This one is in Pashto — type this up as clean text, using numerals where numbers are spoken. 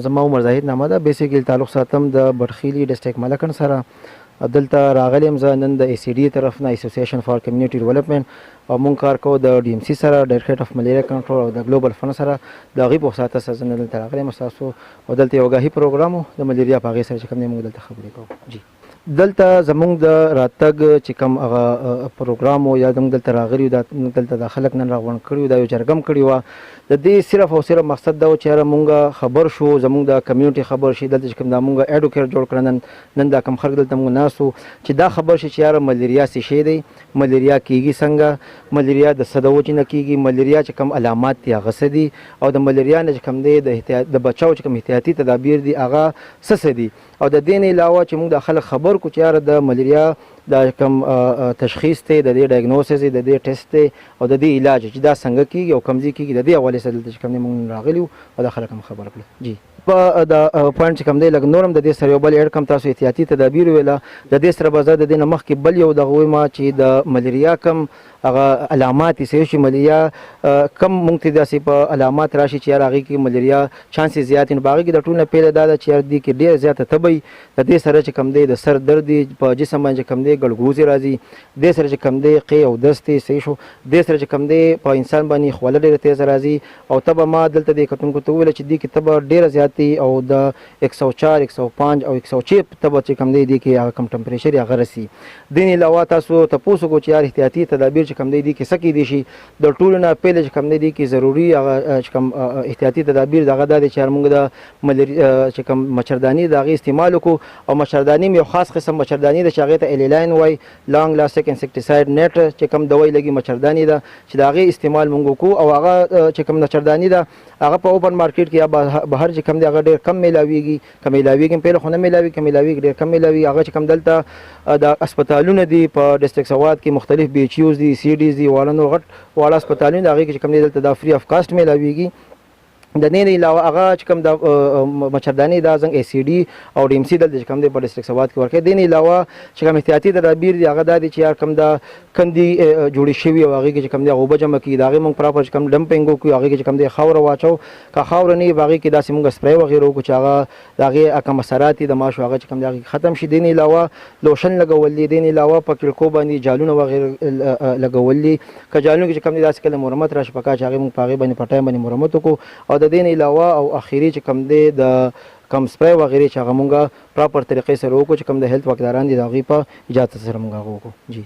زما عمر زاهد نامه ده. بیسیکلی تعلق ساتم د بټخیلي ډسټریکټ ملکن سره. دلته راغلی یم زه نن د ACD طرف نه، اسوسییشن فار کمیونټي ډیولپمنټ، او مونږ کار کوو د DMC سره، ډایرکټریټ اف ملیریا کنټرول او د ګلوبل فند سره. د هغې په وساطت سره زه نن دلته راغلی یم ستاسو، او دلته یو آګاهي پروګرام و د ملیریا، په هغې سره چې کوم دی مونږ دلته خبرې کوو. جی دلته زمونږ د راتګ چې کوم هغه پروګرام و یا زمونږ دلته راغلي یو، دلته د خلک نن راغونډ کړي یو، دا یو جرګه م کړې وه. د دې صرف او صرف مقصد دا و چې یاره مونږ خبر شو، زمونږ د کمیونټي خبر شي. دلته چې کوم دا مونږ ایډوکیټ جوړ کړه، نن دا کوم خلک دلته مونږ ناست وو چې دا خبر شي چې یاره ملیریا څه شی دی، ملیریا کېږي څنګه، ملیریا د څه د وجې نه کېږي، ملیریا چې کوم علامات دي هغه څه دي، او د ملیریا نه چې کوم دی د بچاو چې کوم احتیاطي تدابیر دي هغه څه دي. او د دې نه علاوه چې موږ د خلک خبر کو چې یاره د ملیریا د کوم تشخیص دی، د دې ډایګنوسس دی، د دې ټیسټ دی، او د دې علاج چې دا څنګه کېږي او کوم ځای کېږي، د دې حوالې سره دلته چې کوم دی موږ راغلي وو او دا خلک هم خبر کړل. جی په د پوینټ چې کوم دی لږ نور هم د دې سره یو بل ایډ کم تاسو احتیاطي تدابیر ویله. د دې سره به زه د دې نه مخکې بل یو دغه وایم چې د ملیریا کم هغه علامات یې چې ملیریا کم مونږ ته داسې په علامات راشي چې یاره هغې کې ملیریا چانسې زیات وي. نو په هغې کې د ټول نه پیله دا ده چې یاره دې کې ډېره زیاته تبه وي، د دې سره چې کوم دی د سر درد دی، په جسم باندې چې کوم دی ګړګوزې راځي، دې سره چې کوم دی قی او دست دی صحیح شو، دې سره چې کوم دی په انسان باندې خوله ډېره تیزه راځي. او تبه ما دلته دې کتونکو ته وویله چې دې کې تبه ډېره زیات دی، او د 104 105 او 106 تبه چې کوم دی دې کې هغه کم ټمپریچر یې هغه رسي. دې نه علاوه تاسو تپوس وکړو چې یار احتیاطي تدابیر چې کوم دی دې کې څه کیدی شي. د ټولو نه پیله چې کوم دی دې کې ضروري هغه چې کوم احتیاطي تدابیر دغه دا دی چې موږ د ملیریا چې کوم مچرداني د هغې استعمال وکړو. او مچرداني یو خاص قسم مچرداني ده چې هغې ته ایلیلاین وایي، لانګ لاسټک انسیکټیساید نیټ چې کوم دوای لګي مچرداني ده چې د هغې استعمال موږ وکړو. او هغه چې کوم مچرداني ده هغه په اوپن مارکیټ کې یا بهر چې کوم دی هغه ډېر کم میلاویږي، که میلاویږي پیله خو نه میلاوي، که میلاویږي ډېر کم میلاوي. هغه چې کوم دلته د اسپتالونه دي په ډسټریکټ سوات کې، مختلف BHUs دي، CDs دي، واړه نور غټ واړه اسپتالونه د هغې کې چې کوم دی دلته دا فري اف کاسټ میلاویږي. د دې نه علاوه هغه چې کوم د مچرداني دا زنګ ACD او DMC دلته چې کوم دی په ډسټریکټ سوات کې ورکوي. د دې نه علاوه چې کوم احتیاطي تدابیر دي هغه دا دي چې یار کوم د کندې جوړې شوي او هغې کې چې کوم دی اوبه جمع کړي، د هغې مونږ پراپر چې کوم ډمپینګ وکړو، هغې کې چې کوم دی خاوره واچو، که خاوره نه وي په هغې کې داسې مونږ سپری وغیره وکړو چې هغه د هغې کوم اثرات دي د ماشو هغه چې کوم دی هغې ختم شي. دې نه علاوه لوشن لګول دي، دې نه علاوه په کړکو باندې جالونه وغیره لګول دي. که جالونو کې چې کوم دی داسې کله مرمت راشي پکار چې هغې مونږ په هغې باندې په ټایم باندې مرمت وکړو. او د دې نه علاوه او اخري چې کوم دی د کم سپری وغیرې چې هغه مونږ پراپر طریقې سره وکړو، چې کوم د هیلث واکداران دي د هغوی په اجازه سره مونږ هغه وکړو. جی